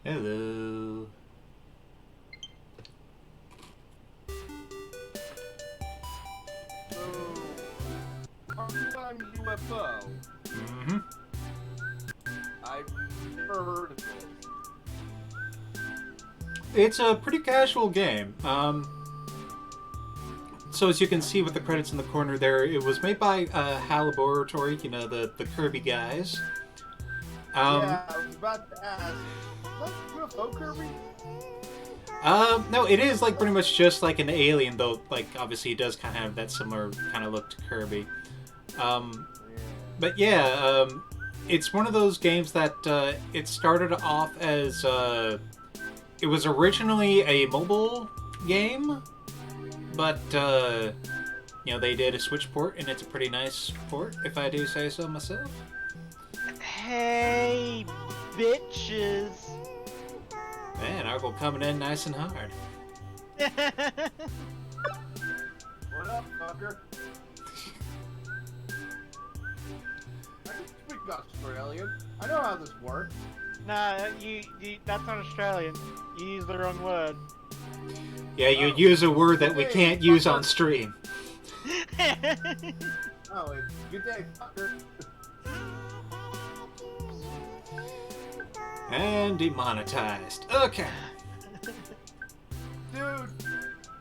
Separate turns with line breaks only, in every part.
Hello.
So, part-time UFO.
Mm-hmm.
I've never heard of this.
It's a pretty casual game. So as you can see with the credits in the corner there, it was made by HAL Laboratory, you know, the Kirby guys.
Yeah, I was about to ask. Is that UFO Kirby?
No, it is like pretty much just like an alien, though. Like obviously, it does kind of have that similar kind of look to Kirby. Um,
Yeah.
but yeah, it's one of those games that it started off as it was originally a mobile game, but you know they did a Switch port, and it's a pretty nice port, if I do say so myself.
Hey, bitches.
Man, Argle coming in nice and hard.
What up, fucker? I can speak Australian. I know how this works.
Nah, that's not Australian. You used the wrong word.
Yeah, you use a word that we can't use on stream.
Oh, it's good day, fucker.
And demonetized. Okay.
Dude, you're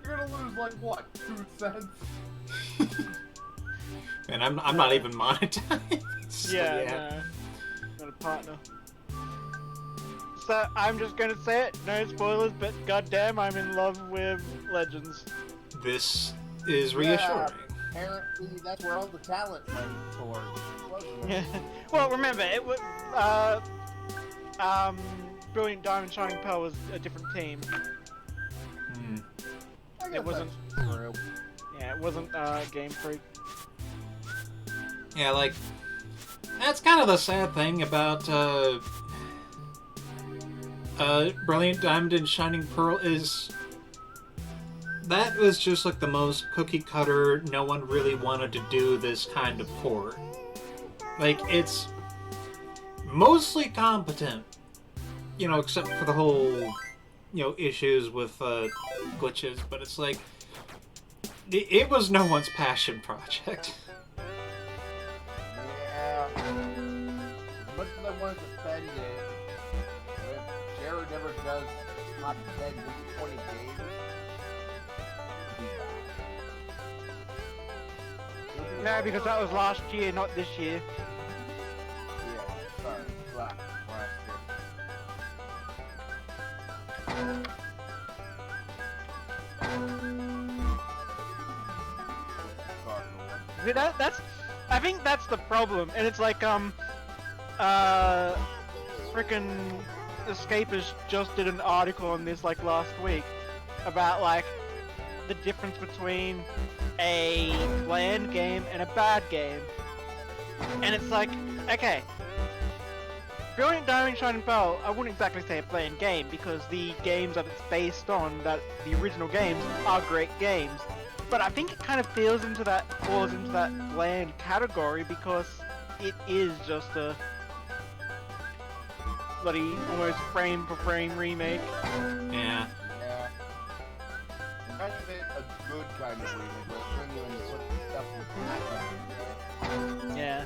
gonna lose like what, 2 cents?
And I'm not even monetized. So,
Yeah, no. Not a partner. So, I'm just gonna say it, no spoilers, but goddamn, I'm in love with Legends.
This is reassuring.
Apparently, that's where all the talent went towards, wasn't
Yeah.
it?
Well, remember, it was, Brilliant Diamond Shining Pearl was a different team.
Hmm.
I guess
It wasn't-
that's true.
Yeah, it wasn't, Game Freak.
Yeah, like that's kind of the sad thing about Brilliant Diamond and Shining Pearl is that was just like the most cookie cutter. No one really wanted to do this kind of port. Like it's mostly competent, you know, except for the whole, you know, issues with glitches. But it's like it was no one's passion project.
Yeah. As much as I want to defend it, if Jared ever does top 10 week 20 games, it'll be bad.
No, because that was last year, not this year.
Yeah, sorry. Last year.
See, that's, I think that's the problem, and it's like, frickin' Escapist just did an article on this, like, last week, about, like, the difference between a bland game and a bad game. And it's like, okay, Brilliant Diamond Shining Pearl, I wouldn't exactly say a bland game, because the games that it's based on, that the original games, are great games. But I think it kind of falls into that bland category because it is just a bloody almost frame for frame remake.
Yeah.
Yeah. Kind of a good kind of remake, but bring you in sort of stuff with
Yeah.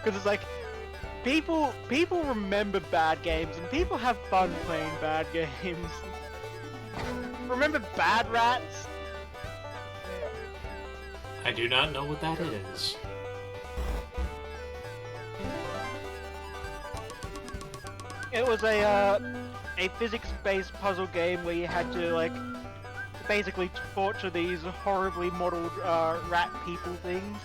Because it's like people remember bad games and people have fun playing bad games. Remember Bad Rats?
I do not know what that is.
It was a physics-based puzzle game where you had to like basically torture these horribly modeled rat people things,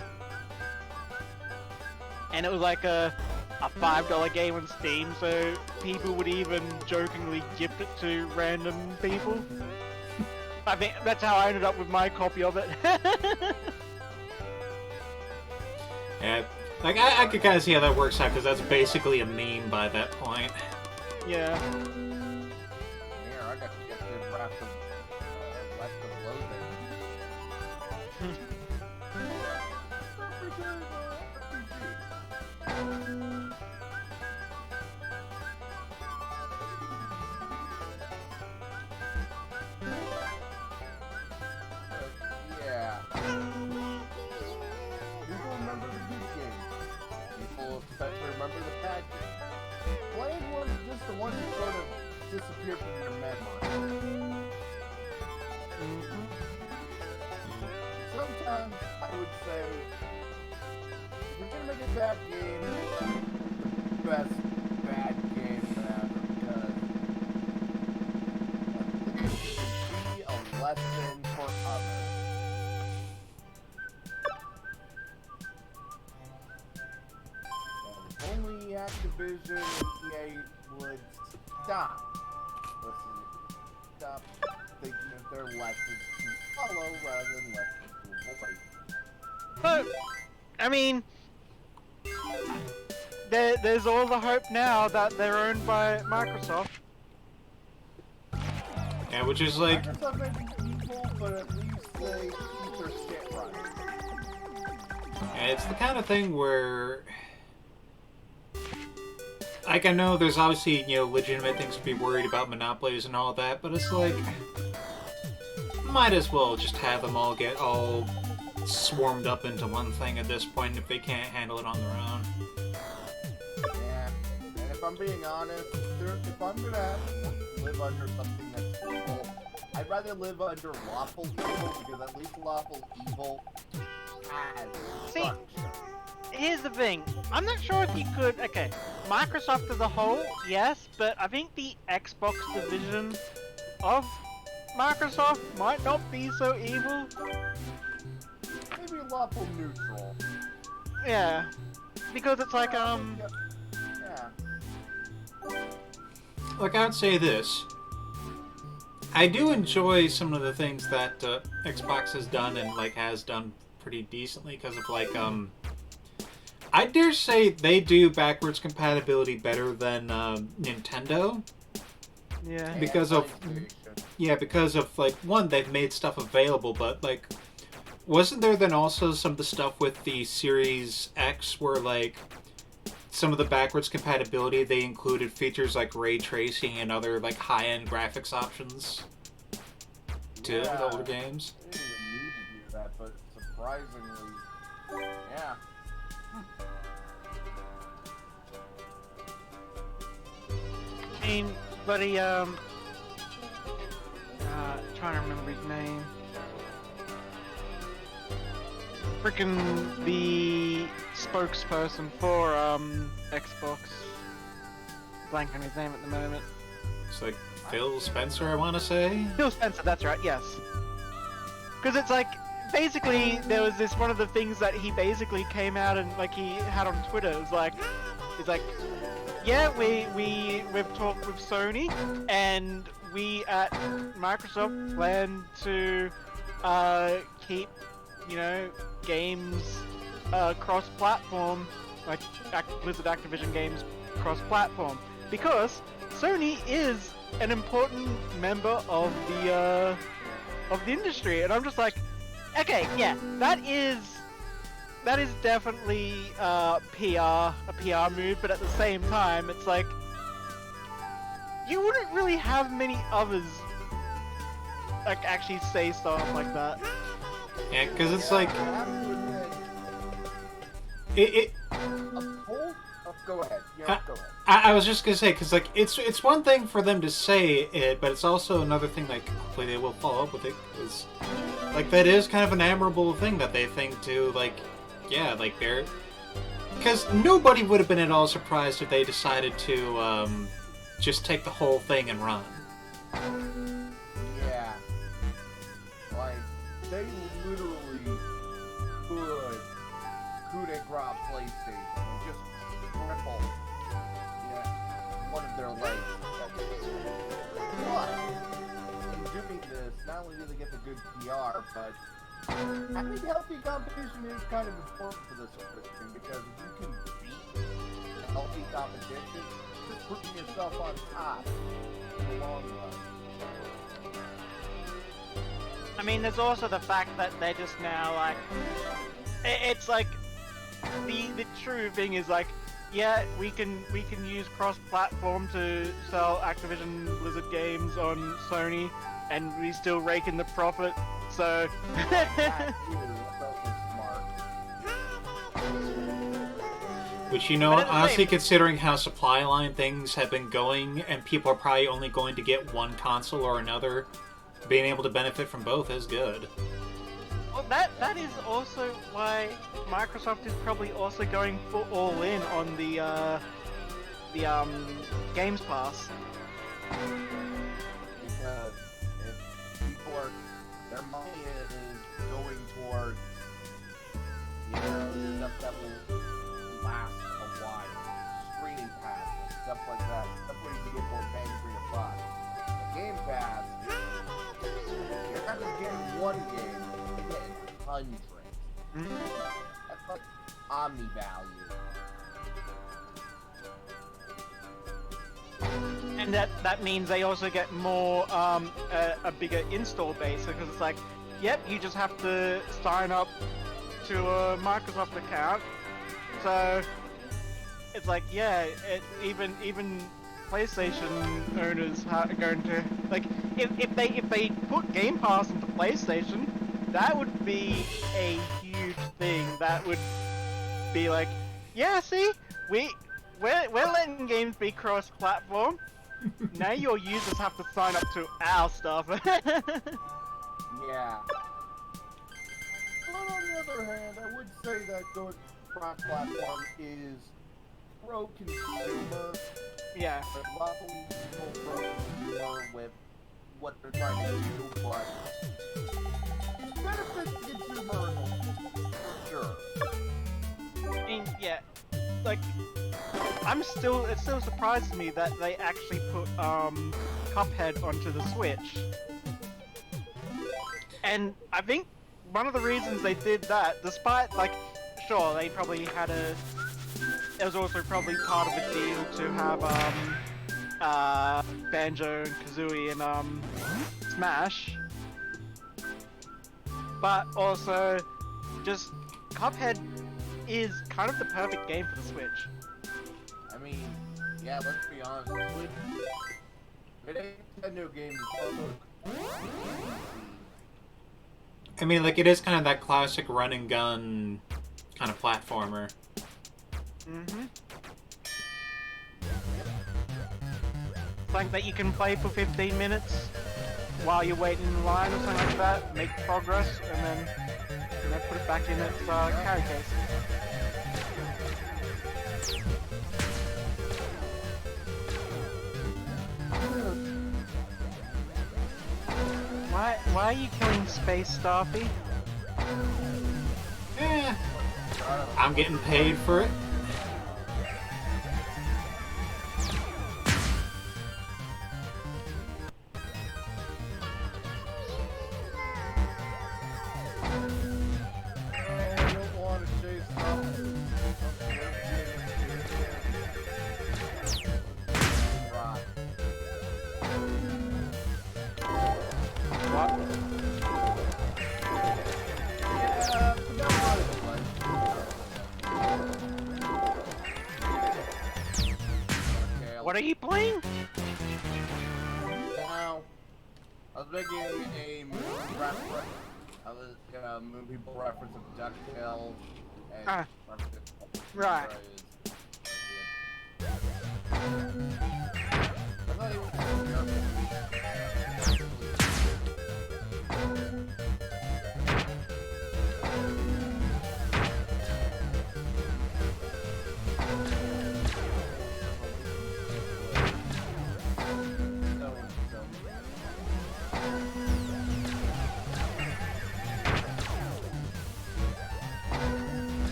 and it was like a $5 game on Steam, so people would even jokingly gift it to random people. I think that's how I ended up with my copy of it.
Yeah, like I could kind of see how that works out because that's basically a meme by that point.
Yeah.
Here, I got to get the wrath of loathing. lesson for others. And only Activision and EA would stop thinking of their lessons to follow rather than lessons to avoid.
But, I mean, there's all the hope now that they're owned by Microsoft.
Yeah, which is like,
Microsoft may be evil, but at least they keep their shit right.
yeah, it's the kind of thing where, like, I know there's obviously, you know, legitimate things to be worried about, monopolies and all that, but it's like, might as well just have them all get all swarmed up into one thing at this point if they can't handle it on their own.
Yeah, and if I'm being honest, if I'm gonna live under something that's evil, I'd rather live under lawful evil, because at least lawful evil has
See,
structure.
here's the thing. I'm not sure if you could... Okay, Microsoft as a whole, yes, but I think the Xbox division of Microsoft might not be so evil.
Maybe lawful neutral.
Yeah, because it's like,
Yeah.
Like, I would say this. I do enjoy some of the things that Xbox has done and, like, has done pretty decently because of, like, I dare say they do backwards compatibility better than Nintendo.
yeah.
Because of-
PlayStation.
Yeah, because of, like, one, they've made stuff available, but, like, wasn't there then also some of the stuff with the Series X where, like, some of the backwards compatibility, they included features like ray tracing and other, like, high-end graphics options to the older games?
They didn't even need to do that, but surprisingly, yeah.
I mean, bloody, trying to remember his name. Frickin' the spokesperson for, Xbox. Blank on his name at the moment.
It's like Phil Spencer, I want to say?
Phil Spencer, that's right, yes. Because it's like, basically, there was this one of the things that he basically came out and, like, he had on Twitter. It was like, yeah, we've talked with Sony, and we at Microsoft plan to keep, you know, games cross-platform, like Blizzard Activision games cross-platform, because Sony is an important member of the industry, and I'm just like, okay, yeah, that is definitely a PR move, but at the same time, it's like, you wouldn't really have many others like actually say stuff like that.
Yeah, because it's like,
I have to admit,
it
go ahead. Yeah, go ahead.
I was just gonna say, because like it's one thing for them to say it, but it's also another thing, like, hopefully they will follow up with it, because like that is kind of an admirable thing that they think to, like, yeah, like they're, because nobody would have been at all surprised if they decided to just take the whole thing and run.
Yeah. Like, they literally could coup de grace PlayStation and just cripple, one of their legs. But, in doing this, not only do they get the good PR, but I think healthy competition is kind of important for this sort of thing, because if you can beat healthy competition, just putting yourself on top in the long run.
I mean, there's also the fact that they're just now like, it's like the true thing is like, yeah, we can use cross-platform to sell Activision Blizzard games on Sony, and we still rake in the profit. So.
That is so smart.
Which, you know,
But at the
honestly,
same-
considering how supply line things have been going, and people are probably only going to get one console or another, being able to benefit from both is good.
Well, that is also why Microsoft is probably also going for all in on the Games Pass.
Because if people are one game, they get hundreds. That's like omni value.
And that means they also get more a bigger install base, because it's like, yep, you just have to sign up to a Microsoft account. So it's like, yeah, even PlayStation owners are going to, like, if they put Game Pass into PlayStation, that would be a huge thing. That would be like, yeah, see, we're letting games be cross-platform. Now your users have to sign up to our stuff.
Yeah. But on the other hand, I would say that going cross-platform is pro-consumer.
Yeah.
But a lot of people pro-consumer with what they're trying to do, but it benefits the consumer for sure.
I mean, yeah, like, it still surprises me that they actually put Cuphead onto the Switch. And I think one of the reasons they did that, despite, like, sure, they probably had it was also probably part of a deal to have Banjo and Kazooie in Smash, but also just Cuphead is kind of the perfect game for the Switch.
I mean, yeah, let's be honest, Switch, it ain't a new game, it's also
I mean, like, it is kind of that classic run and gun kind of platformer.
Something that you can play for 15 minutes while you're waiting in line or something like that, make progress, and then put it back in its carry case. Why are you killing Space Starfy?
I'm getting paid for it.
What are you playing?
Now, I was making a movie reference. I was gonna move people reference of DuckTales and
right.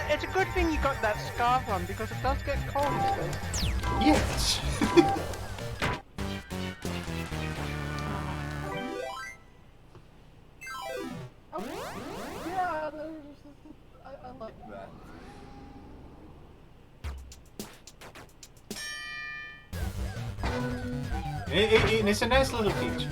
It's a good thing you got that scarf on, because it does get cold in space.
Yes.
Yeah, I like that.
It's a nice little feature.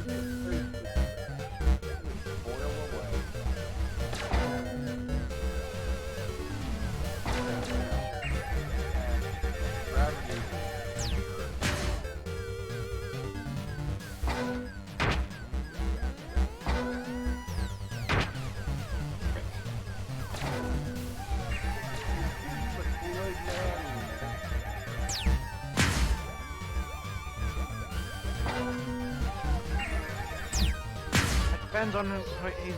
Depends on his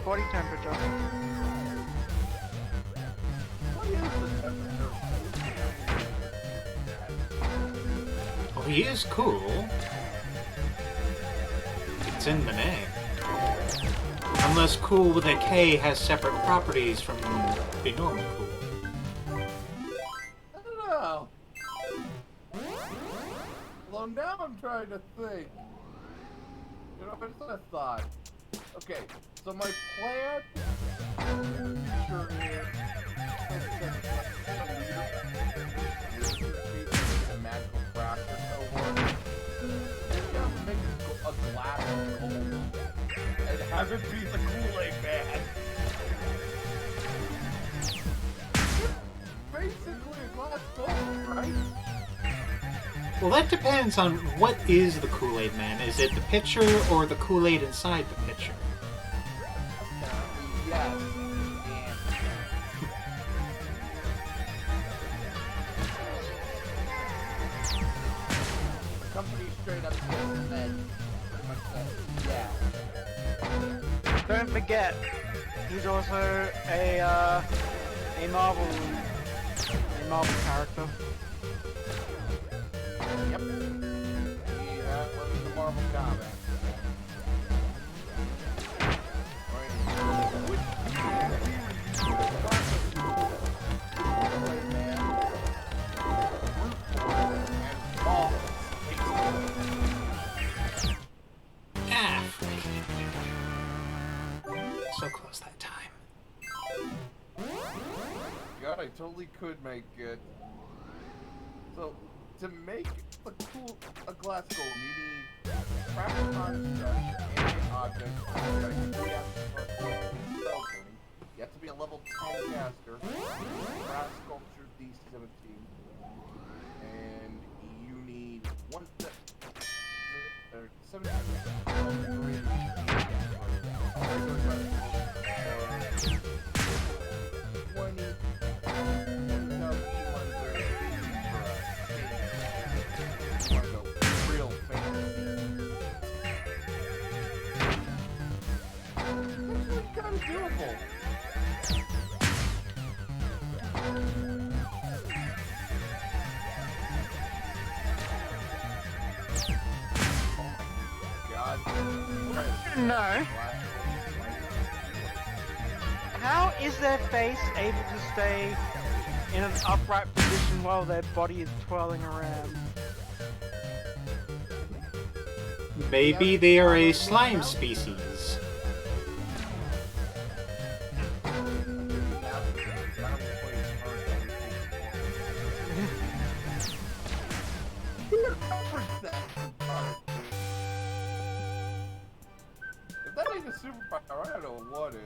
body temperature.
Oh, he is cool. It's in the name. Unless cool with a K has separate properties from the normal cool.
now I'm trying to think. You know, it's a thought. Okay, so my plan sure is a magical craft or so on. Maybe I'll make a glass of gold and have it be the Kool-Aid Man. Basically a glass gold, right?
Well, that depends on what is the Kool-Aid Man. Is it the pitcher or the Kool-Aid inside the pitcher?
Yes. The company straight up said pretty much said, yeah.
Don't forget, he's also a Marvel character.
Yep. Yeah, what is the Marvel comic?
Ah, freak. So close that time.
God, I totally could make it. So, to make a glass golem, you need craft construct, animate objects, you have to be a level 10 caster, craft sculpture D17, and you need doable. God.
No. How is their face able to stay in an upright position while their body is twirling around?
Maybe they are a slime species.
If that ain't a superpower, I don't know what is.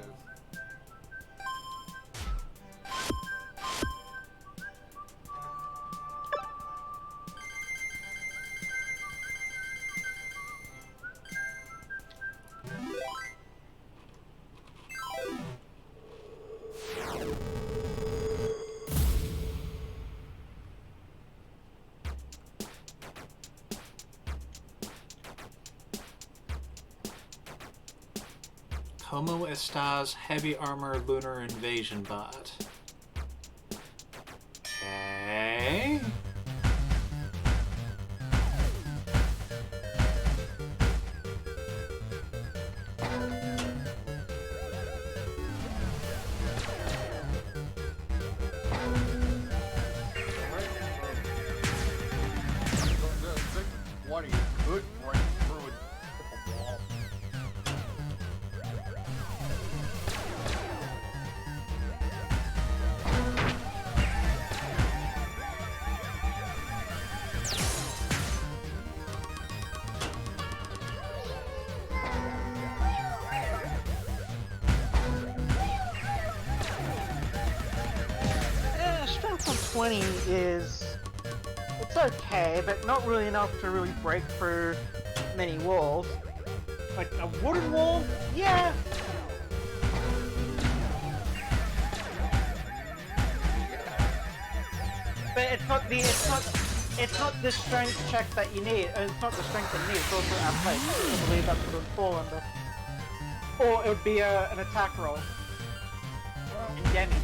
Como estas heavy armor lunar invasion bot? Okay.
What are you good right through it? Wall.
Strength of 20 is... it's okay, but not really enough to really break through many walls. Like a wooden wall? Yeah! But it's not the strength check that you need. It's not the strength that you need. It's also athletics. I believe that's what it would fall under. Or it would be an attack roll.
Well,
And damage.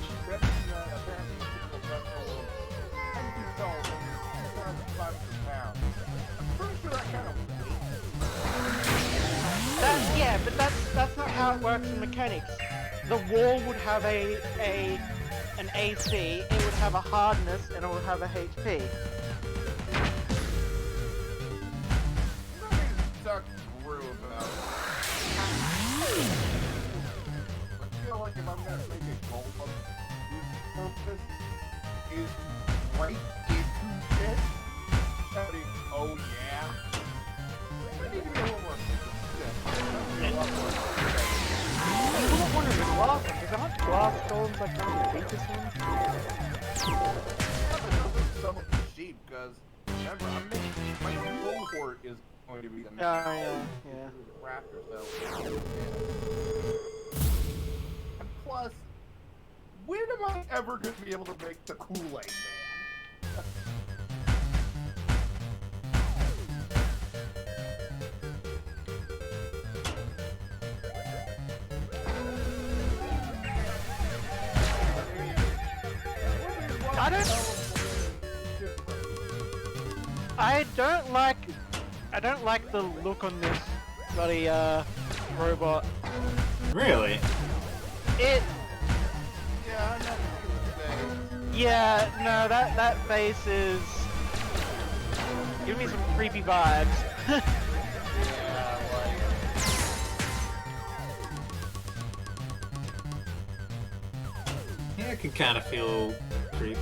Yeah, but that's not how it works in mechanics. The wall would have an AC, it would have a hardness, and it would have a HP.
like if I'm gonna make a goal of whose purpose is to break into shit, shouting, oh yeah. I need to be a little more consistent. I need to be a lot more consistent.
I don't wonder if it's glass one, because aren't glass golems like one of the weakest ones?
Some sheep, because remember, I'm making my cohort is going to be the
Yeah.
raptor, so and plus, when am I ever going to be able to make the Kool-Aid Man?
I don't like the look on this bloody robot.
Really?
It
Yeah, I'm not going to say.
Yeah, no, that face is giving me some creepy vibes.
Yeah, like.
Yeah, I can kind of feel creep.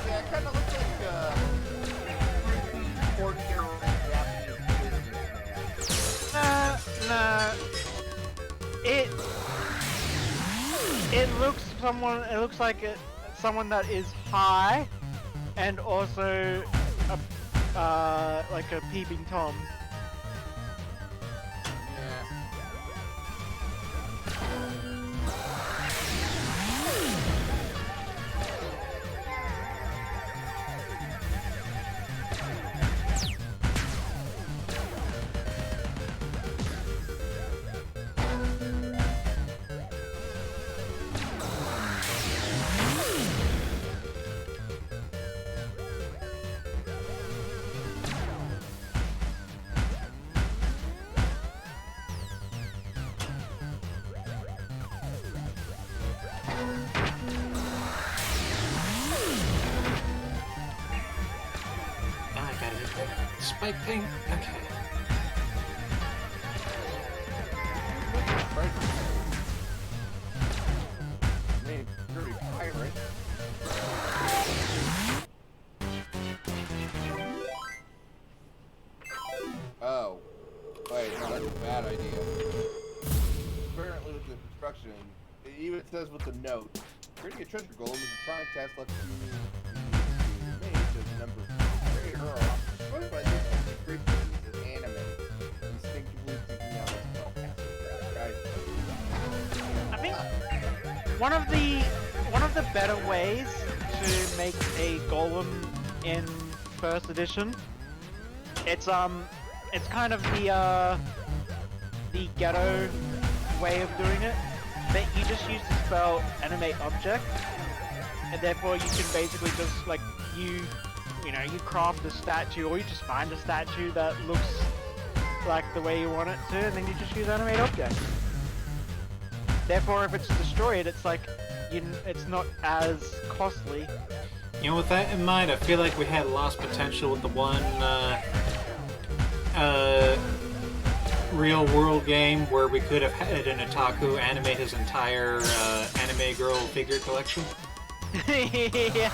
Yeah, it kind of looks like creepy ordinary Japanese businessman.
Nah. It looks like someone that is high and also like a peeping Tom.
Ah, I gotta get that spike thing. Okay.
I mean, pretty pirate. Oh. Wait, no, that's a bad idea. Apparently with the construction, it even says with the note, creating a treasure golem is a trying task left to mage as the number of greater or destroyed by this creatures is anime, instinctively seeking out its spell casting. Right?
I think one of the better ways to make a golem in first edition, it's kind of the ghetto way of doing it, that you just use the spell animate object, and therefore you can basically just like you craft a statue, or you just find a statue that looks like the way you want it to, and then you just use animate object. Therefore, if it's destroyed, it's like it's not as costly.
You know, with that in mind, I feel like we had lost potential with the one real world game where we could have had an otaku animate his entire anime girl figure collection.
Yeah.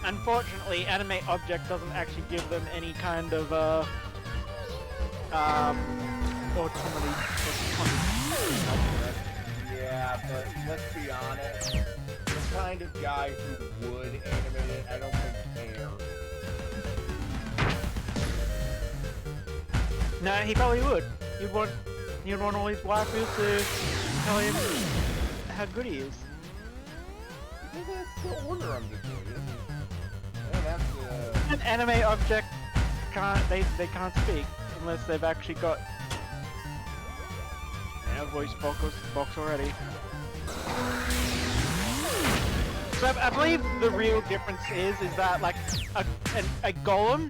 Unfortunately, animate object doesn't actually give them any kind of autonomy.
Yeah, but let's be honest, the kind of guy who would animate it, I don't think cares.
No, he probably would. He'd want all his waifus to tell him how good he is.
Because that's the order I'm just doing. They don't have to...
An anime object they can't speak unless they've actually got a voice box already. So I believe the real difference is that like a golem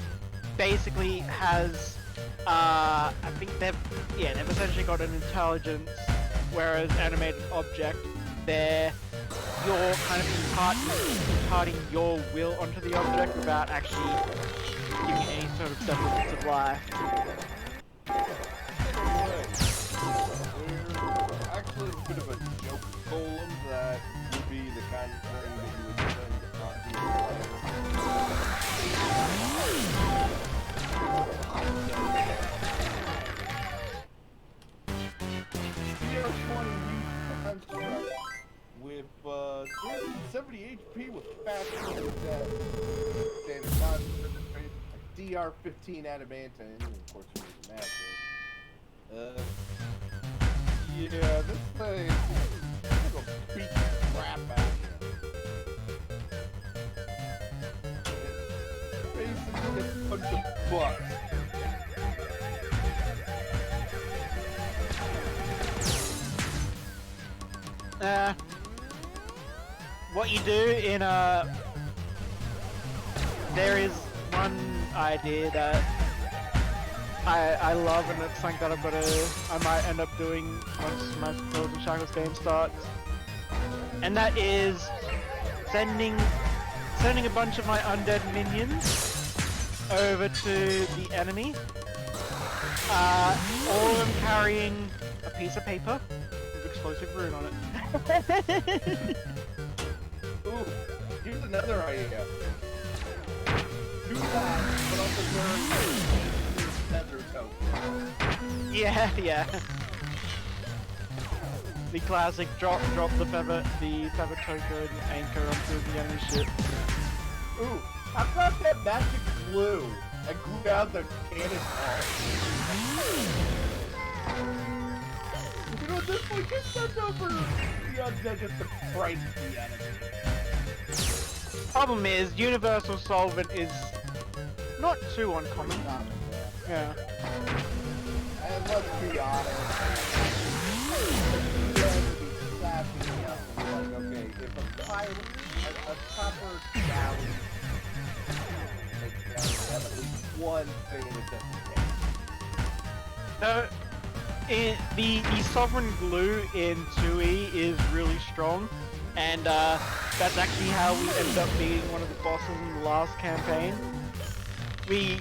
basically has I think they've essentially got an intelligence, whereas animated object they're you're kind of imparting your will onto the object without actually giving it any sort of semblance of life.
Actually, a bit of a joke golem that would be the kind of thing that you would send onto your player. With 70 HP with fast standard concentration, DR-15 adamantine, and of course you're using that. Yeah, this thing is gonna beat the crap out of you. It's basically a bunch of bucks.
What you do in there is one idea that I love, and it's something that I might end up doing once my Pillars and Shackles game starts. And that is sending a bunch of my undead minions over to the enemy. All of them carrying a piece of paper with explosive rune on it.
Ooh, here's another idea. Do that, but also carry feather token.
Yeah. The classic drop the feather token anchor onto the enemy ship.
Ooh, I've got that magic glue. I glued out the cannonball. You know, at this point, just send over the undead just to price the enemy.
Problem is, universal solvent is not too uncommon. Yeah.
And let's be honest. You guys would be slapping me up and be like, okay, if a pilot, a copper galley, have at least one thing that doesn't
The sovereign glue in 2E is really strong, and that's actually how we ended up beating one of the bosses in the last campaign. We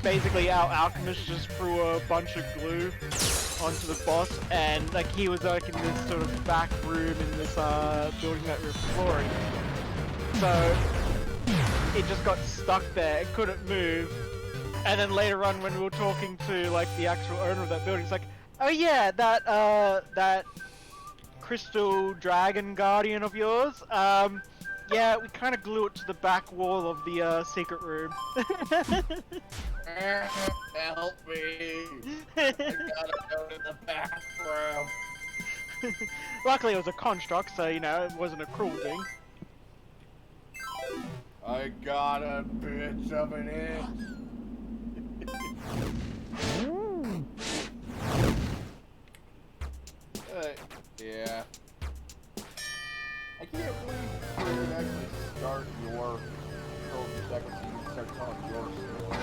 basically, our alchemist just threw a bunch of glue onto the boss, and like he was like in this sort of back room in this building that we were exploring. So it just got stuck there, it couldn't move. And then later on, when we were talking to like the actual owner of that building, it's like, oh yeah, that crystal dragon guardian of yours. Yeah, we kind of glue it to the back wall of the secret room.
help me! I gotta go to the bathroom.
Luckily, it was a construct, so you know it wasn't a cruel thing.
I got a bitch of an itch. Yeah. I can't believe you can actually start your control of the second so you can start telling your story.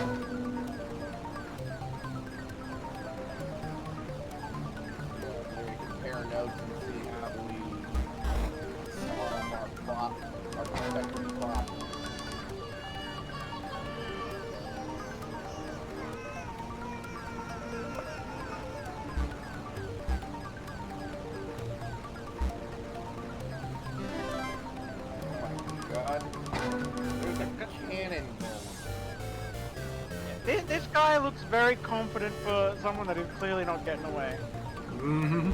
Yeah, we compare notes and see how we solve our plot, our respective plot. There's a cannon going.
This guy looks very confident for someone that is clearly not getting away.
Mm-hmm.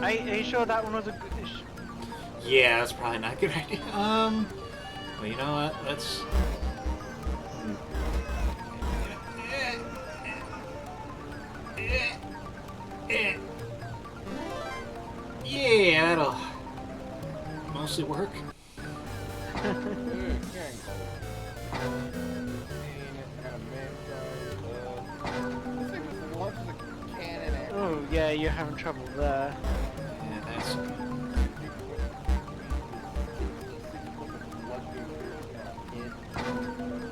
Are you sure that one was a good dish?
Yeah, that's probably not a good idea. Well, you know what? Let's. Yeah, that'll mostly work.
Oh yeah, you're having trouble there.
Yeah, that's.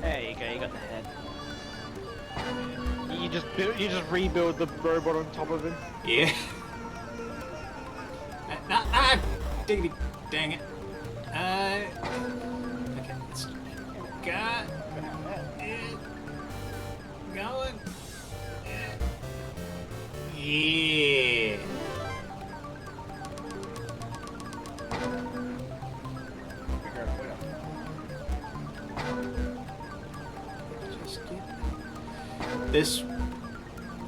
There you go, you got the head. You you just rebuild the robot on top of him.
Yeah. Ah, diggity, dang it. Okay, let's got it going. Yeah. Just get this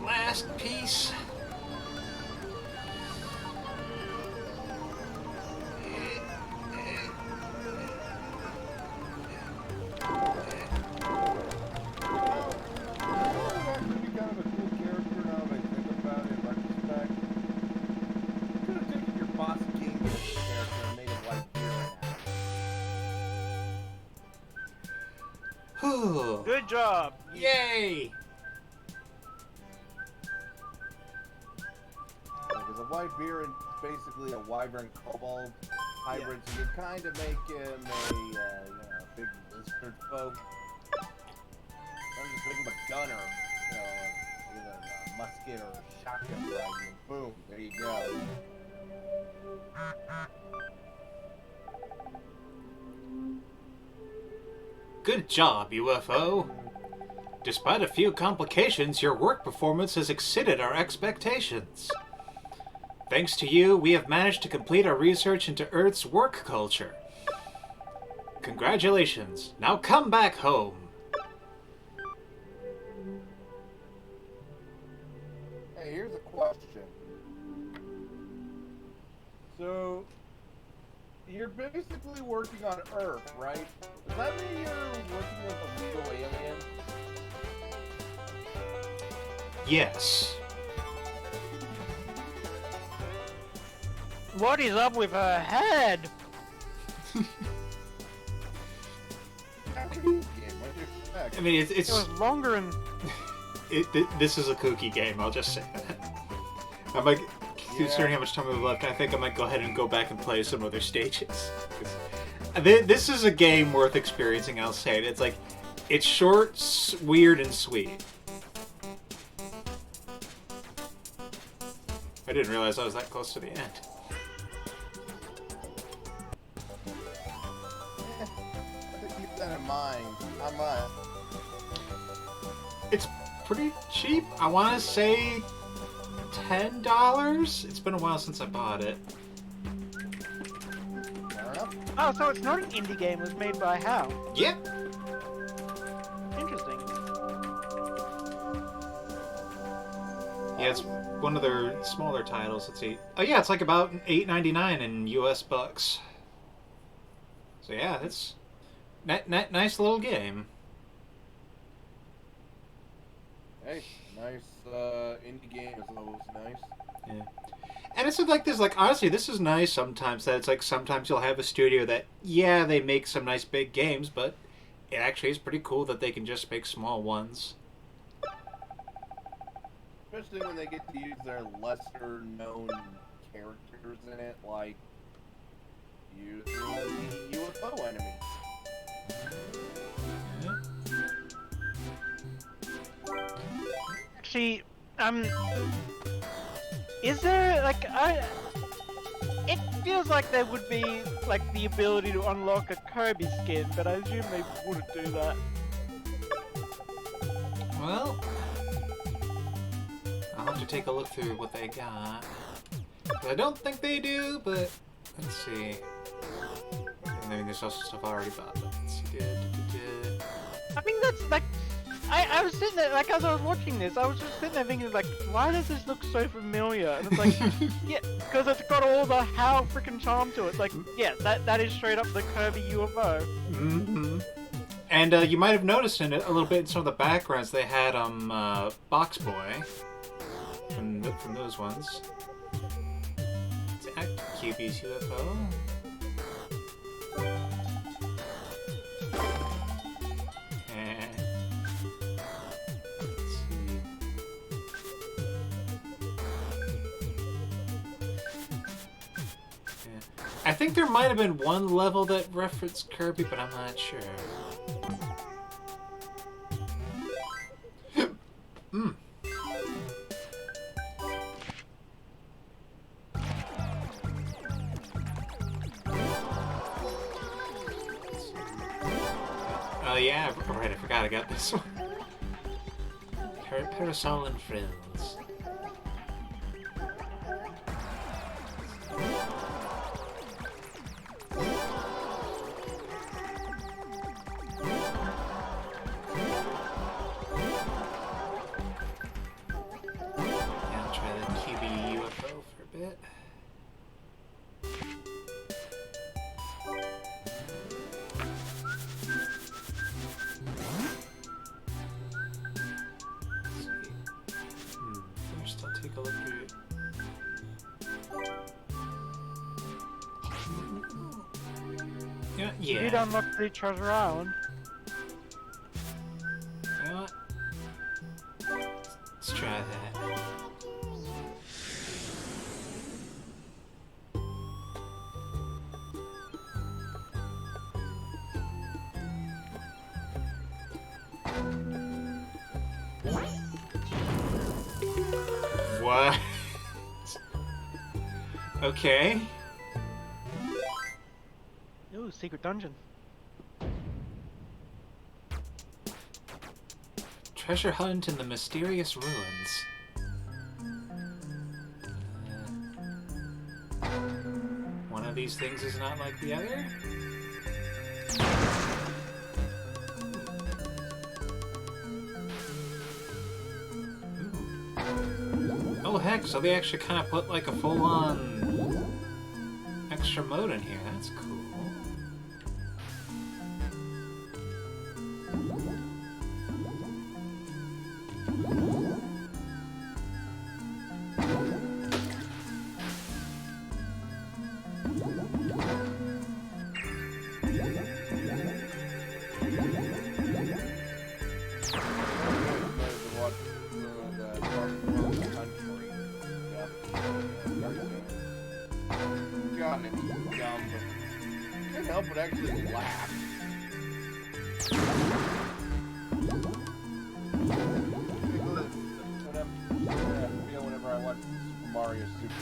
last piece. Whew.
Good job.
Yay!
Because a wyvern is basically a wyvern kobold hybrid, so you kind of make him a big lizard folk. I'm just making him a gunner, either a musket or a shotgun rifle. Boom, there you go.
Good job, UFO. Despite a few complications, your work performance has exceeded our expectations. Thanks to you, we have managed to complete our research into Earth's work culture. Congratulations. Now come back home.
Hey, here's a question. So, you're basically working on Earth, right? Does that mean you're working with a legal alien?
Yes.
What is up with her head?
I mean,
It was longer and...
this is a kooky game, I'll just say that. I might, considering how much time we have left, I think I might go ahead and go back and play some other stages. This is a game worth experiencing, I'll say it. It's like, it's short, weird, and sweet. I didn't realize I was that close to the end.
Keep that in mind. How much?
It's pretty cheap. I want to say $10. It's been a while since I bought it.
Fair enough.
Oh, so it's not an indie game. It was made by HAL.
Yep.
Interesting.
Yeah, it's one of their smaller titles. Let's see. Oh yeah, it's like about $8.99 in US bucks. So yeah, it's nice little game.
Hey, nice indie game is always nice.
Yeah. And it's like this, like, honestly, this is nice sometimes, that it's like sometimes you'll have a studio that, yeah, they make some nice big games, but it actually is pretty cool that they can just make small ones.
Especially when they get to use their lesser known characters in it, like using the UFO enemy.
Actually, is there, like, it feels like there would be, like, the ability to unlock a Kirby skin, but I assume they wouldn't do that.
Well, I'll have to take a look through what they got. I don't think they do, but let's see. I mean, there's also stuff I already bought, but let's see.
I think that's, like, I was sitting there, like, as I was watching this, I was just sitting there thinking, like, why does this look so familiar? And it's like, yeah, because it's got all the HAL freaking charm to it. It's like, yeah, that is straight up the Kirby UFO.
Mm-hmm. And you might have noticed in it a little bit in some of the backgrounds they had Box Boy from those ones. It's QB's UFO. I think there might have been one level that referenced Kirby, but I'm not sure. yeah, right, I forgot I got this one. Parasol and Friends. Yeah, I'll try the QB UFO for a bit. First, I'll take a look through it. Yeah,
You did
yeah.
unlock the treasure island.
You know what? Let's try that. What? Okay.
Ooh, secret dungeon.
Treasure hunt in the mysterious ruins. One of these things is not like the other? Ooh. Oh heck, so they actually kind of put like a full-on extra mode in here. That's cool.
Can't help but actually laugh. Whenever I watch Super Mario Super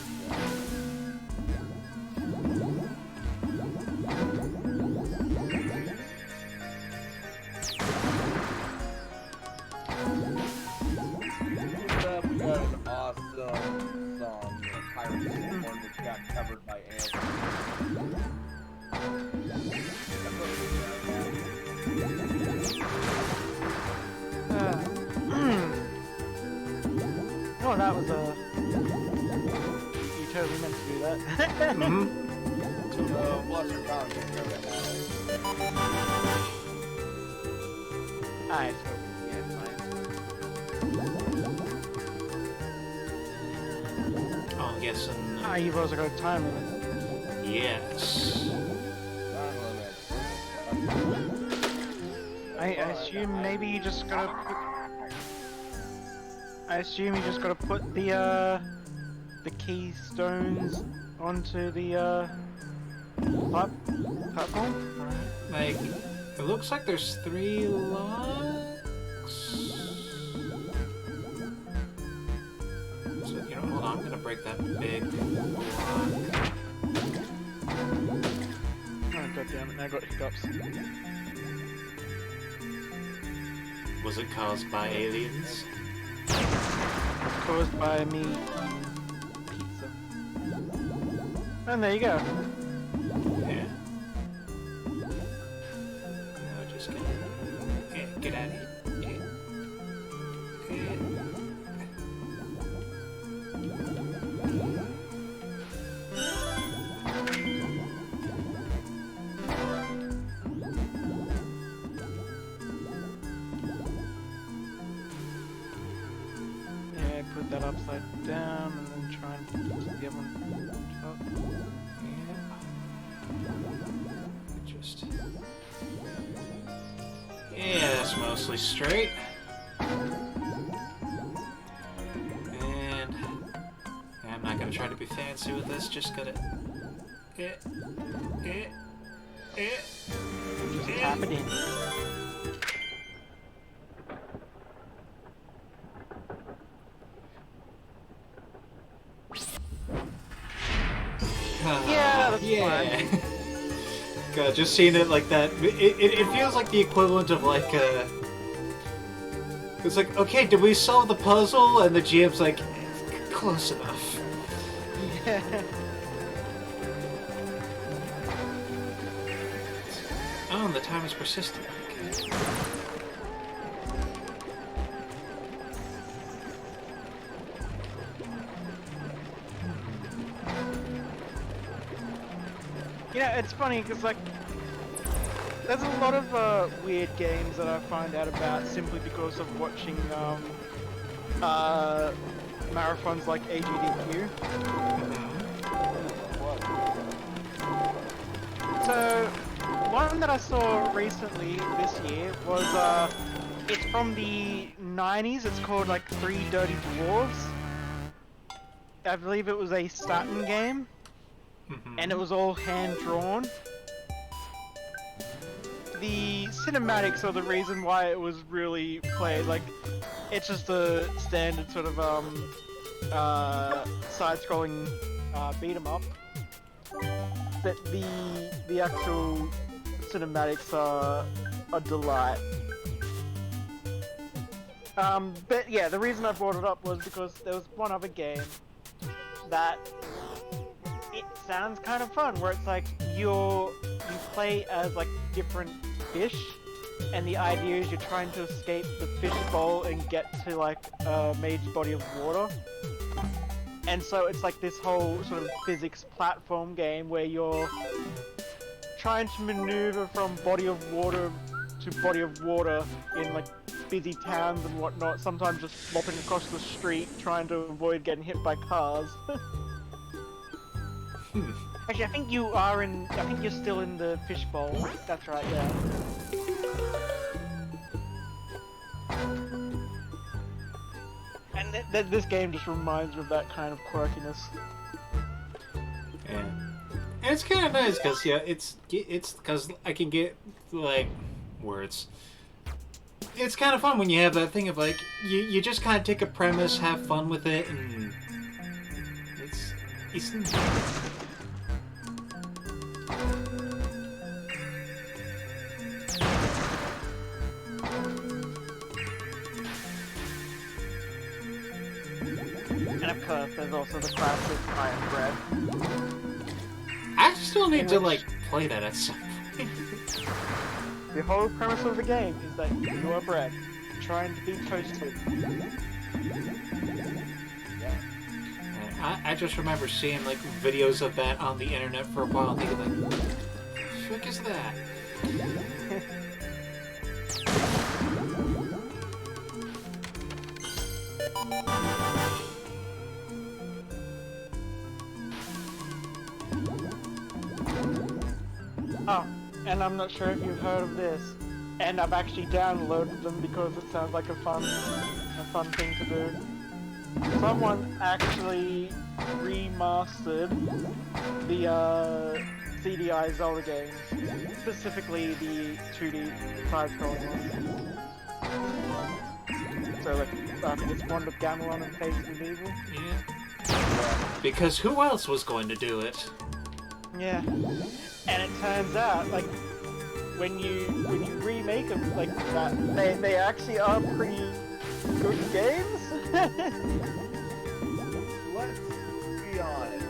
we got an awesome song, Pirates of the Horn, which got covered by Ant.
Oh, that was you totally meant to do that.
Plus your content,
Alright, so yeah, it's fine.
Oh, I'm guessing.
Ah, you've also got a time limit.
Yes.
I assume maybe you just gotta put... I assume you just gotta put the keystones onto the platform.
Like, it looks like there's 3 locks. So, you know, hold on, I'm gonna break that big block.
Oh god damn it! Now I got hiccups.
Was it caused by aliens?
Caused by me eating pizza. And there you go.
Yeah. No, just kidding. Yeah, get out of here. Yeah.
Yeah, put that upside down and then try and put the other one up.
Just... Yeah, that's mostly straight. And I'm not gonna try to be fancy with this, just gonna...
Just tap it in. Yeah, that's
yeah.
fine.
Yeah, just seeing it like that, it feels like the equivalent of like it's like, okay, did we solve the puzzle? And the GM's like, close enough.
Yeah.
Oh, and the time is persistent. Okay.
You know, it's funny because like there's a lot of weird games that I find out about simply because of watching marathons like AGDQ. So one that I saw recently this year was it's from the 90s. It's called like Three Dirty Dwarves. I believe it was a Saturn game. And it was all hand-drawn. The cinematics are the reason why it was really played. Like, it's just a standard sort of side-scrolling beat 'em up. But the actual cinematics are a delight. But yeah, the reason I brought it up was because there was one other game that it sounds kind of fun, where it's like you play as like different fish, and the idea is you're trying to escape the fish bowl and get to like a major body of water. And so it's like this whole sort of physics platform game where you're trying to maneuver from body of water to body of water in like busy towns and whatnot, sometimes just flopping across the street trying to avoid getting hit by cars. Actually, I think you're still in the fishbowl. That's right, yeah. And this game just reminds me of that kind of quirkiness.
Yeah. And it's kind of nice because it's because I can get like words. It's kind of fun when you have that thing of like you just kind of take a premise, have fun with it, and it's
And of course, there's also the classic Iron Bread.
I still need to like play that at some point.
The whole premise of the game is that you are bread, trying to be toasted.
I just remember seeing like videos of that on the internet for a while and thinking like, what the fuck is that?
Oh, and I'm not sure if you've heard of this, and I've actually downloaded them because it sounds like a fun thing to do. Someone actually remastered the CDI Zelda games, specifically the 2D side-scrolling ones. So like, I think it's Wand of Gamelon and Faces of Evil.
Yeah. Because who else was going to do it?
Yeah. And it turns out, like, when you remake them like that, they actually are pretty good games.
Let's be honest.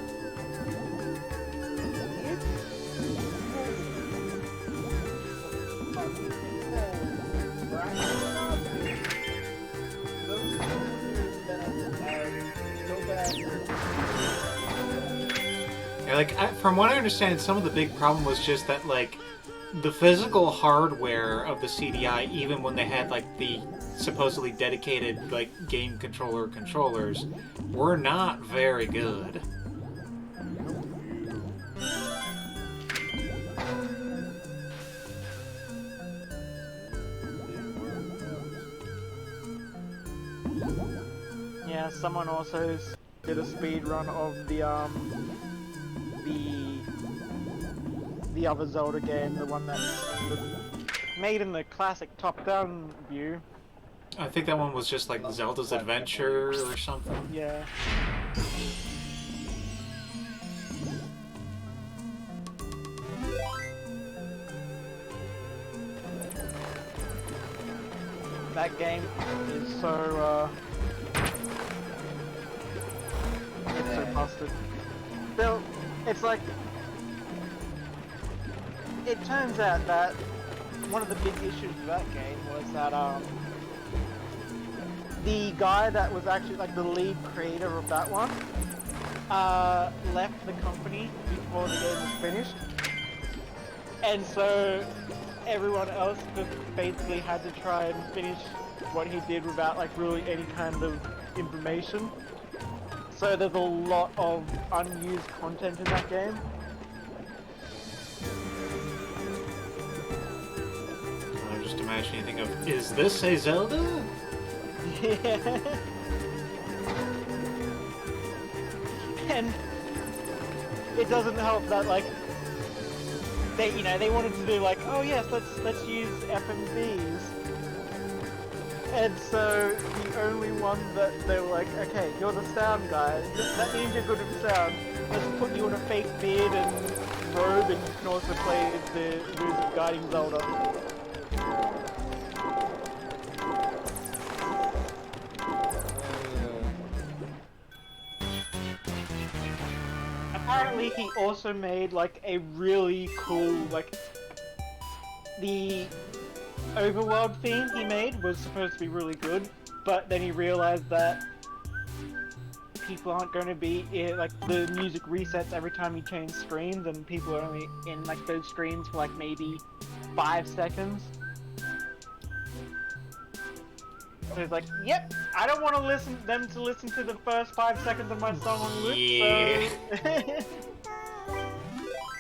Yeah, like from what I understand, some of the big problem was just that like the physical hardware of the CDI, even when they had like the supposedly dedicated like game controllers, were not very good.
Yeah, someone also did a speed run of the other Zelda game, the one that's made in the classic top-down view.
I think that one was just like Zelda's Adventure or something.
Yeah. That game is so it's so busted. Bill, it's like it turns out that one of the big issues with that game was that the guy that was actually like the lead creator of that one left the company before the game was finished, and so everyone else just basically had to try and finish what he did without like really any kind of information. So there's a lot of unused content in that game.
I'm just imagining anything of, is this a Zelda?
Yeah. And it doesn't help that like they wanted to do like, oh yes, let's use FMVs. And so the only one that they were like, okay, you're the sound guy. That means you're good at sound. Let's put you in a fake beard and robe, and you can also play the music guiding Zelda. Apparently, he also made like a really cool like the overworld theme he made was supposed to be really good, but then he realized that people aren't going to be like the music resets every time you change screens, and people are only in like those screens for like maybe 5 seconds. So he's like, yep, I don't want to listen to the first 5 seconds of my song on loop.
Yeah.
So...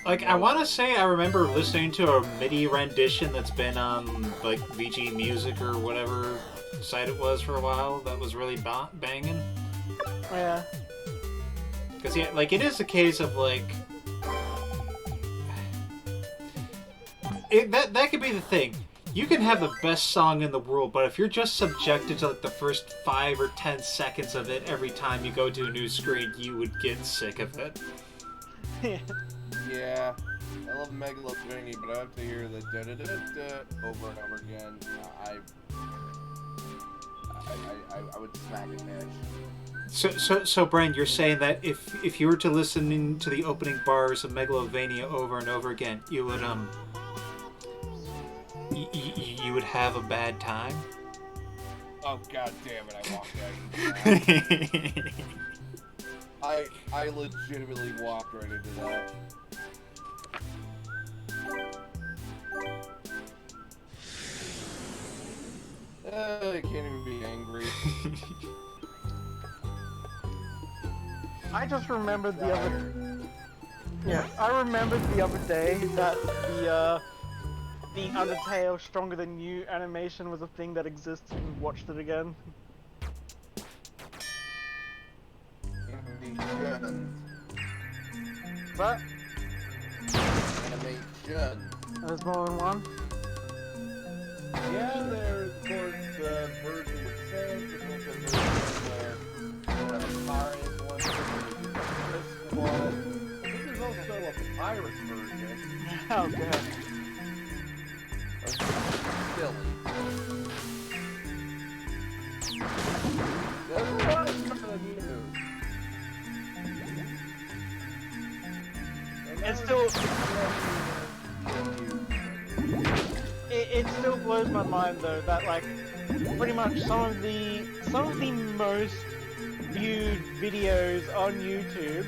Like, I want to say I remember listening to a MIDI rendition that's been on, like, VG Music or whatever site it was for a while that was really banging.
Yeah.
Because, yeah, like, it is a case of, like... That could be the thing. You can have the best song in the world, but if you're just subjected to, like, the first 5 or 10 seconds of it every time you go to a new screen, you would get sick of it.
Yeah, I love Megalovania, but I have to hear the da-da-da-da over and over again. I would smack it, man.
So, Brian, you're saying that if you were to listen to the opening bars of Megalovania over and over again, you would you would have a bad time?
Oh, god damn it, I walked right into that. I legitimately walked right into that. I can't even be angry.
I just remembered the other... Yeah, I remembered the other day that the Undertale Stronger Than You animation was a thing that existed and watched it again. But
Animation.
there's more than one.
Yeah, there's of course the version with Sans, there's also the version with Mario one, this one. I think there's also a pirate version.
Oh god.
Silly. There's a lot of stuff that you do.
It still... It still blows my mind though that like pretty much some of the most viewed videos on YouTube,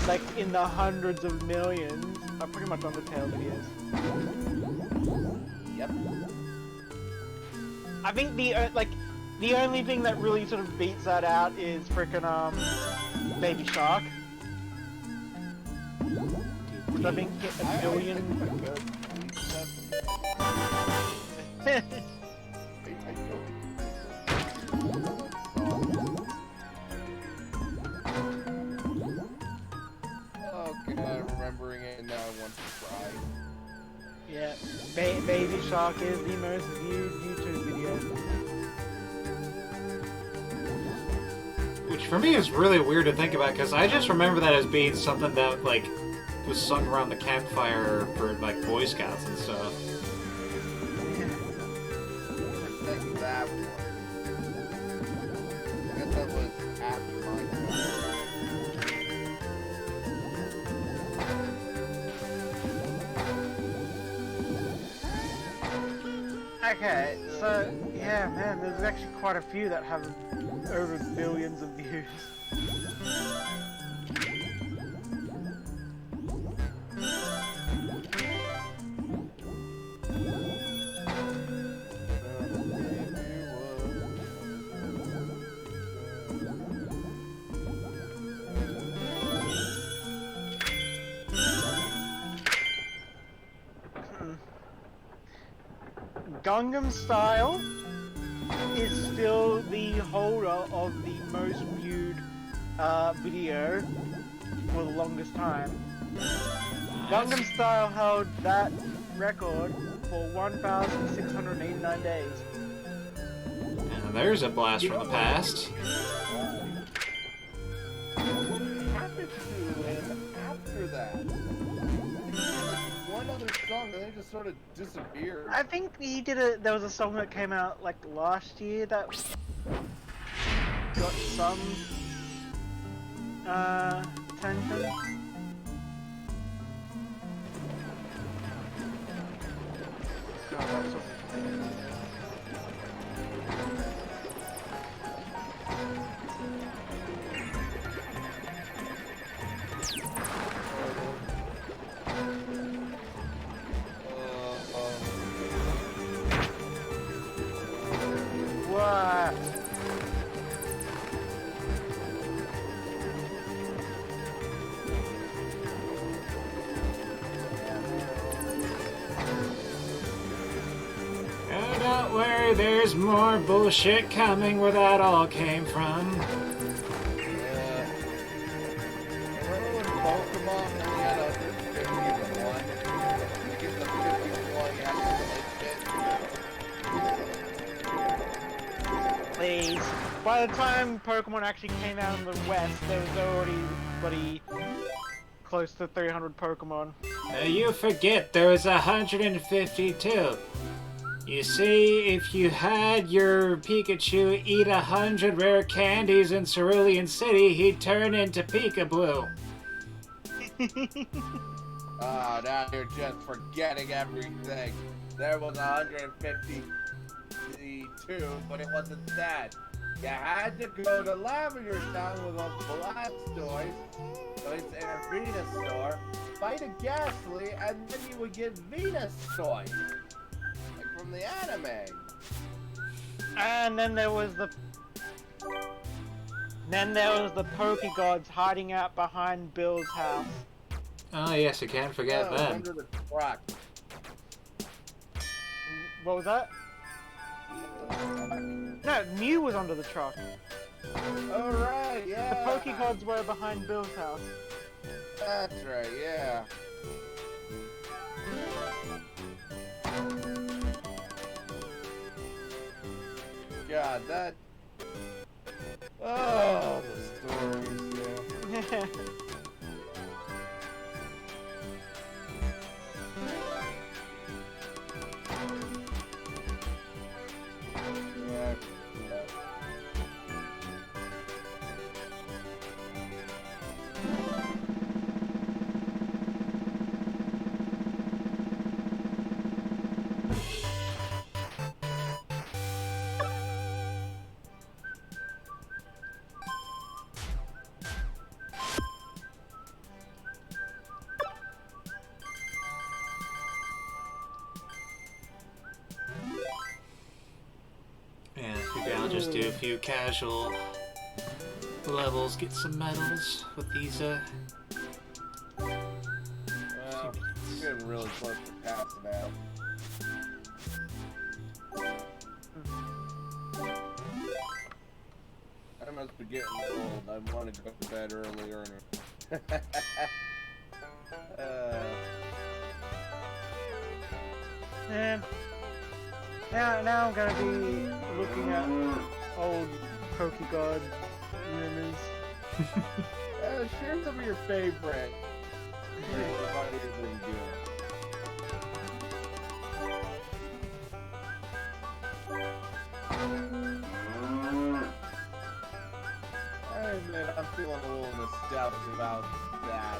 like in the hundreds of millions, are pretty much Undertale videos.
Yep.
I think the only thing that really sort of beats that out is frickin' Baby Shark, which I think hit a billion.
Oh god, remembering it and now I want to cry.
Yeah, Baby Shark is the most viewed YouTube video.
Which for me is really weird to think about, because I just remember that as being something that, like, was sung around the campfire for, like, Boy Scouts and stuff.
Okay, so yeah, man, there's actually quite a few that have over billions of views. Gangnam Style is still the holder of the most viewed video for the longest time. Gangnam Style held that record for 1,689 days.
And there's a blast from the past.
What happened to him after that? One other song and then it just sort of disappeared.
I think he did there was a song that came out like last year that got some attention. What?
Oh, don't worry, there's more bullshit coming where that all came from.
Remember when Pokemon only had 151? To get the 51, you had to like
Please. By the time Pokemon actually came out in the West, there was already bloody close to 300 Pokemon.
You forget there was 152. You see, if you had your Pikachu eat 100 rare candies in Cerulean City, he'd turn into Pika-Blue.
Ah, now you're just forgetting everything. There was 152, but it wasn't that. You had to go to Lavender Town with a Blastoise, and a Venusaur, fight a Ghastly, and then you would get Venusaur. Like from the anime.
And then there was the Pokegods hiding out behind Bill's house.
Oh yes, I can't forget
Oh,
that.
under the truck.
What was that? No, Mew was under the truck.
Oh right,
The
yeah.
Pokegods were behind Bill's house.
That's right, yeah. God, that. Oh, the stories, yeah. Yeah.
Yeah, I figure I'll just do a few casual levels, get some medals with these,
Well, it's getting really close to passing out. I must be getting old. I want to go to bed earlier.
And now I'm gonna be looking at old Pokegod rumors.
Share some of your favorite. Everybody has been good. I admit I'm feeling a little nostalgic about that.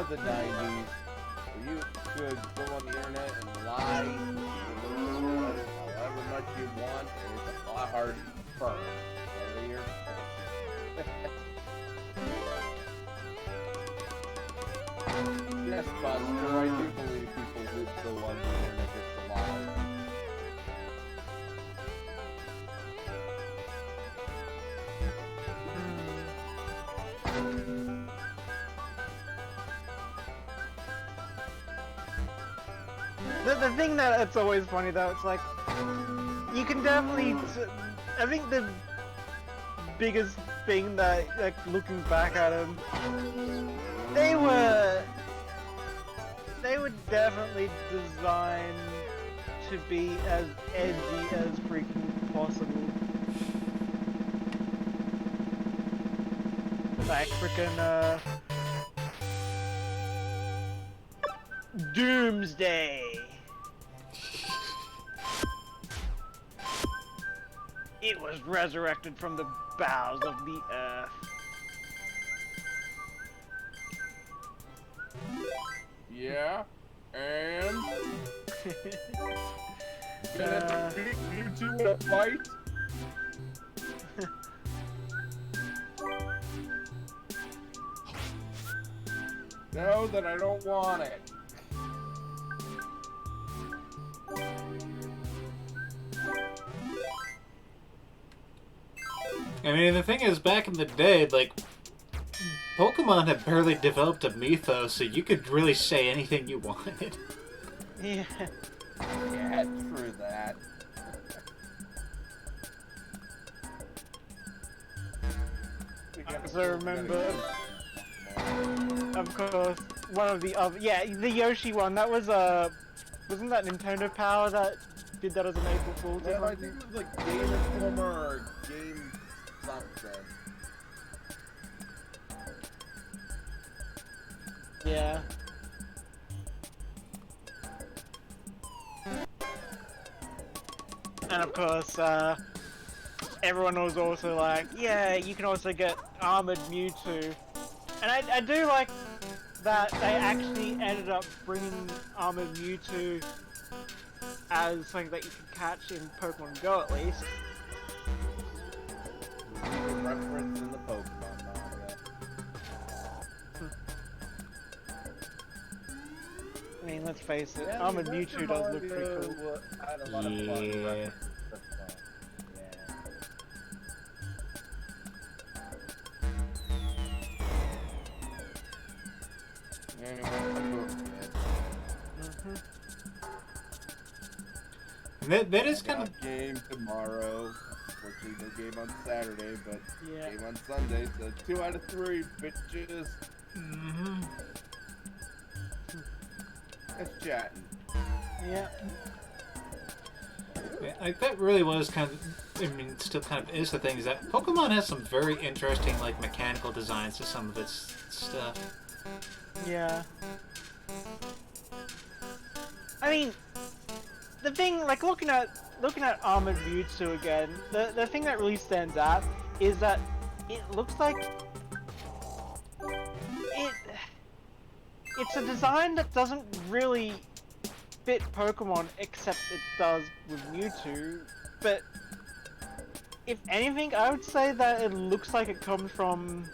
The 90s. Where you could go on the internet and lie. confirmed. So you're... Yes, Buster, I do believe people would go under if it's allowed.
The thing that it's always funny though, it's like you can definitely. I think the biggest thing that, like, looking back at them, they were definitely designed to be as edgy as freaking possible. Like freaking Doomsday. It was resurrected from the bowels of the earth.
Yeah, and... Gonna beat you two in a fight? No, then I don't want it.
I mean, the thing is, back in the day, like, Pokemon had barely developed a mythos, so you could really say anything you wanted.
Yeah.
Yeah, true that.
So remember, of course, one of the other, yeah, the Yoshi one. That was wasn't that Nintendo Power that did that as an April Fool's?
Well, I think it was like Game Informer or Game something.
Yeah. And of course, everyone was also like, yeah, you can also get Armored Mewtwo. And I do like that they actually ended up bringing Armored Mewtwo as something that you can catch in Pokemon Go, at least.
Reference in the Pokemon manga.
I mean, let's face it,
Yeah,
Armored
the
Mewtwo does look pretty
manga
cool.
had a lot of fun
Yeah.
references to fun. Yeah. Anyway, I'm going to bed.
That is kind of...
Game tomorrow. Unfortunately, no game on Saturday, but
Yeah.
game on Sunday, so 2 out of 3, bitches.
Mm-hmm.
That's chatting.
Yeah.
Yeah, like, that really was kind of... I mean, still kind of is the thing, is that Pokemon has some very interesting, like, mechanical designs to some of its stuff.
Yeah. I mean, the thing, like, looking at Armored Mewtwo again, the thing that really stands out is that it looks like it's a design that doesn't really fit Pokemon, except it does with Mewtwo. But if anything, I would say that it looks like it comes from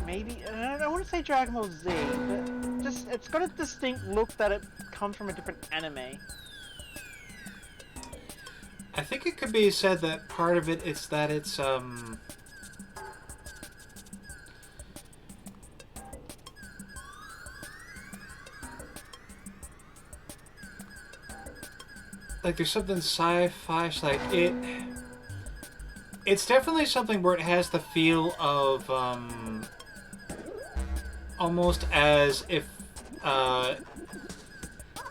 maybe, I don't want to say Dragon Ball Z, but just it's got a distinct look that it comes from a different anime.
I think it could be said that part of it is that it's, like, there's something sci-fi, like, it's definitely something where it has the feel of, almost as if,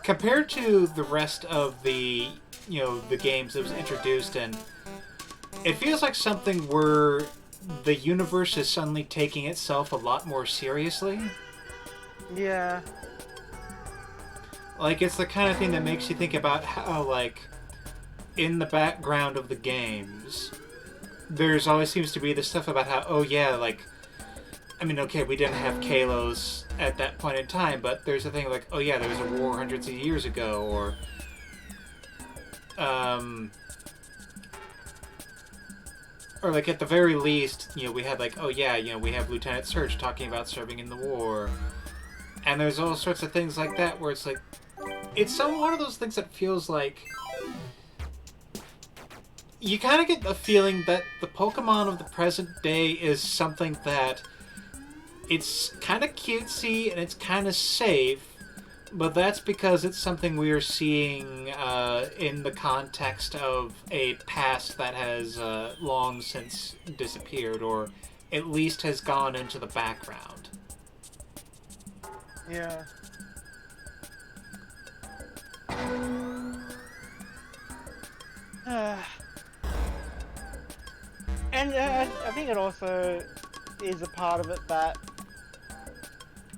compared to the rest of the, you know, the games that was introduced in, it feels like something where the universe is suddenly taking itself a lot more seriously.
Yeah.
Like, it's the kind of thing that makes you think about how, like, in the background of the games, there's always seems to be this stuff about how, oh yeah, like, I mean, okay, we didn't have Kalos at that point in time, but there's a thing like, oh yeah, there was a war hundreds of years ago, or, or like at the very least, we had like, oh yeah, we have Lieutenant Surge talking about serving in the war, and there's all sorts of things like that where it's like, it's one of those things that feels like you kind of get the feeling that the Pokemon of the present day is something that it's kind of cutesy and it's kind of safe, but that's because it's something we are seeing in the context of a past that has long since disappeared, or at least has gone into the background.
Yeah. And I think it also is a part of it that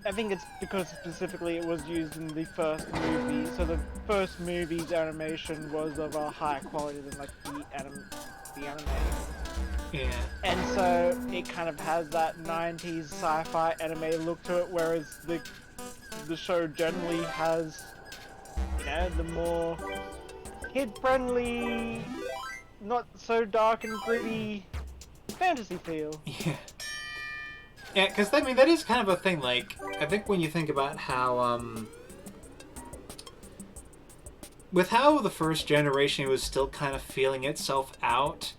I think it's because specifically it was used in the first movie, so the first movie's animation was of a higher quality than like the anime.
Yeah.
And so it kind of has that 90s sci-fi anime look to it, whereas the show generally has, the more kid-friendly, not so dark and gritty fantasy feel.
Yeah. Yeah, because, that is kind of a thing, like, I think when you think about how, with how the first generation was still kind of feeling itself out,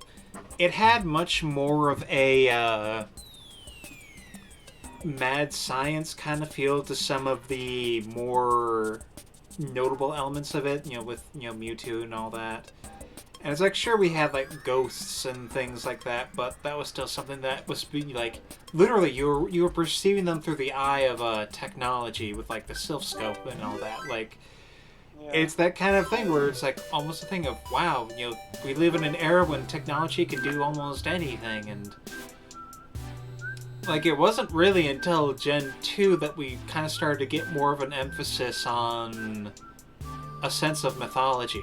it had much more of a, mad science kind of feel to some of the more notable elements of it, with, Mewtwo and all that. And it's like, sure, we had, like, ghosts and things like that, but that was still something that was being, like, literally, you were perceiving them through the eye of technology with, like, the Sylph Scope and all that. Like, yeah. It's that kind of thing where it's, like, almost a thing of, wow, we live in an era when technology can do almost anything, and... Like, it wasn't really until Gen 2 that we kind of started to get more of an emphasis on a sense of mythology.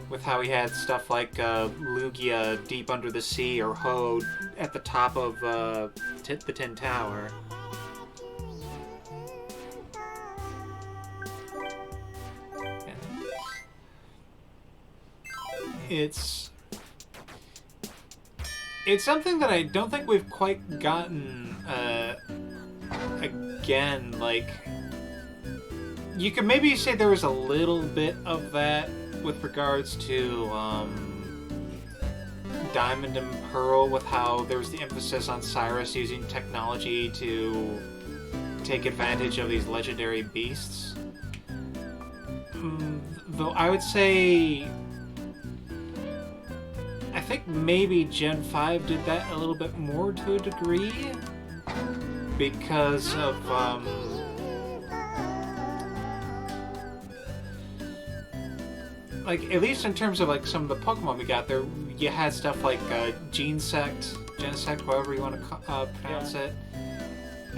With how we had stuff like Lugia deep under the sea, or Ho at the top of the Tin Tower. It's something that I don't think we've quite gotten again. Like, you could maybe say there was a little bit of that with regards to Diamond and Pearl, with how there was the emphasis on Cyrus using technology to take advantage of these legendary beasts. Though I would say, I think maybe Gen 5 did that a little bit more to a degree, because of like, at least in terms of, like, some of the Pokemon we got there, you had stuff like Genesect, however you want to pronounce it.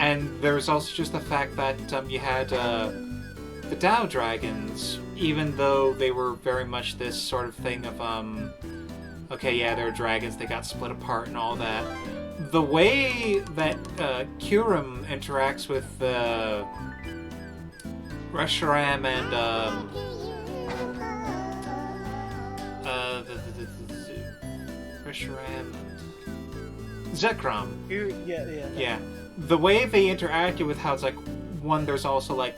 And there was also just the fact that you had the Dow Dragons, even though they were very much this sort of thing of, okay, yeah, they're dragons, they got split apart and all that. The way that Kyurem interacts with Reshiram and Reshiram, Zekrom. Yeah. The way they interacted with how it's like, one, there's also like,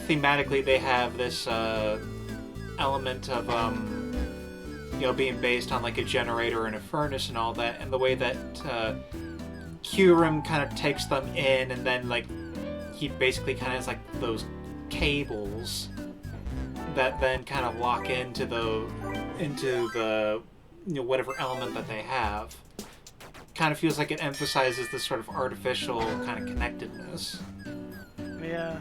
thematically they have this element of being based on like a generator and a furnace and all that, and the way that Kyurem kind of takes them in, and then like he basically kind of has like those cables that then kind of lock into the whatever element that they have. Kind of feels like it emphasizes this sort of artificial kind of connectedness.
Yeah.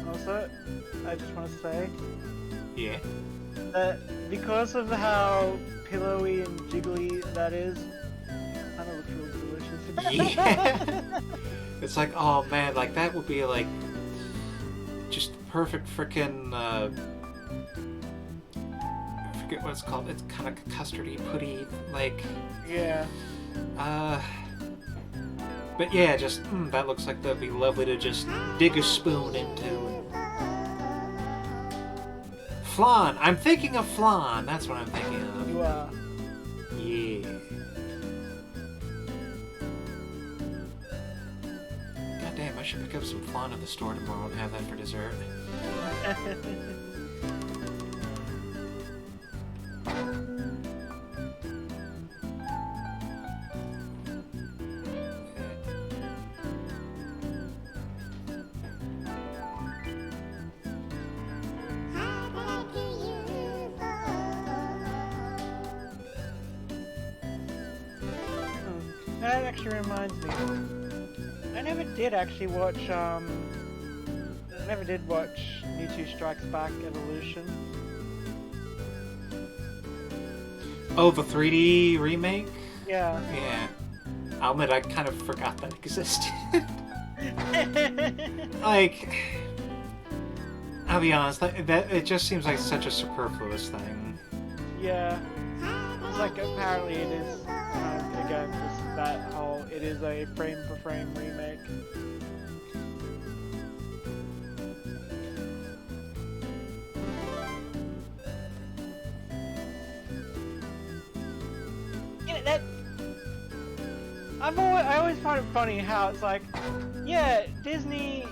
Also, I just want to say,
yeah,
that because of how pillowy and jiggly that is, kind of looks really delicious.
Yeah. It's like, oh man, like that would be like just perfect frickin' I forget what it's called. It's kind of custardy, putty, like.
Yeah.
But yeah, just that looks like that'd be lovely to just dig a spoon into and Flan. I'm thinking of flan. That's what I'm thinking of.
You are.
Yeah. God damn, I should pick up some flan at the store tomorrow and have that for dessert.
That actually reminds me. I never did actually watch, never did watch Mewtwo Strikes Back Evolution.
Oh, the 3D remake?
Yeah.
Yeah. I'll admit, I kind of forgot that existed. Like, I'll be honest, that it just seems like such a superfluous thing.
Yeah. It's like, apparently it is, again, just that whole, it is a frame-for-frame remake. Yeah, that... I always find it funny how it's like, yeah, Disney's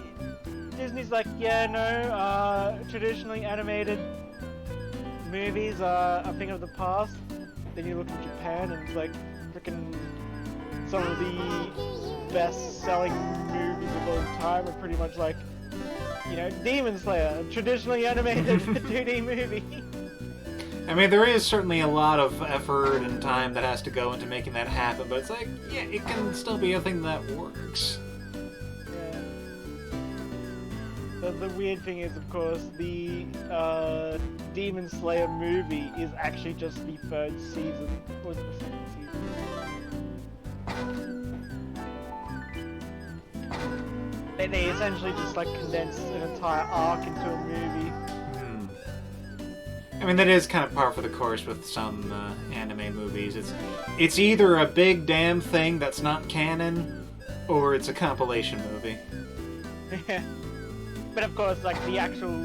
like, yeah, no, traditionally animated movies are a thing of the past. Then you look at Japan and it's like, freaking, some of the best-selling movies of all time are pretty much like, you know, Demon Slayer, a traditionally animated 2D movie.
I mean, there is certainly a lot of effort and time that has to go into making that happen, but it's like, yeah, it can still be a thing that works.
Yeah. The weird thing is, of course, the Demon Slayer movie is actually just the third season, or was it the second season? They essentially just like condensed an entire arc into a movie.
I mean, that is kind of par for the course with some anime movies. It's either a big damn thing that's not canon, or it's a compilation movie.
Yeah. But of course, like the actual,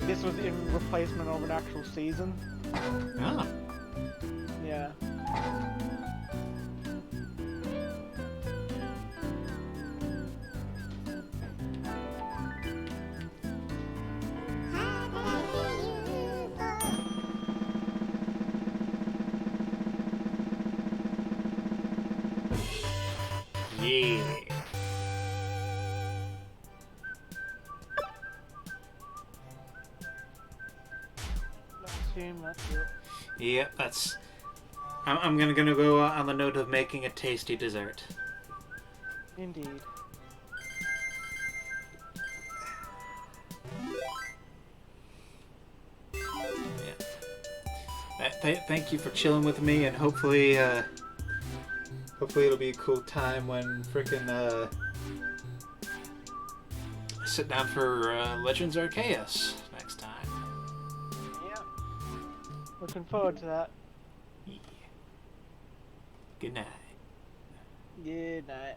this was in replacement of an actual season.
Ah.
Yeah.
Yeah.
That's it.
Yep, that's... I'm gonna go on the note of making a tasty dessert.
Indeed.
Yeah. Thank you for chilling with me, and hopefully, hopefully it'll be a cool time when frickin' sit down for Legends Arceus next time.
Yeah. Looking forward to that.
Yeah. Good night.
Good night.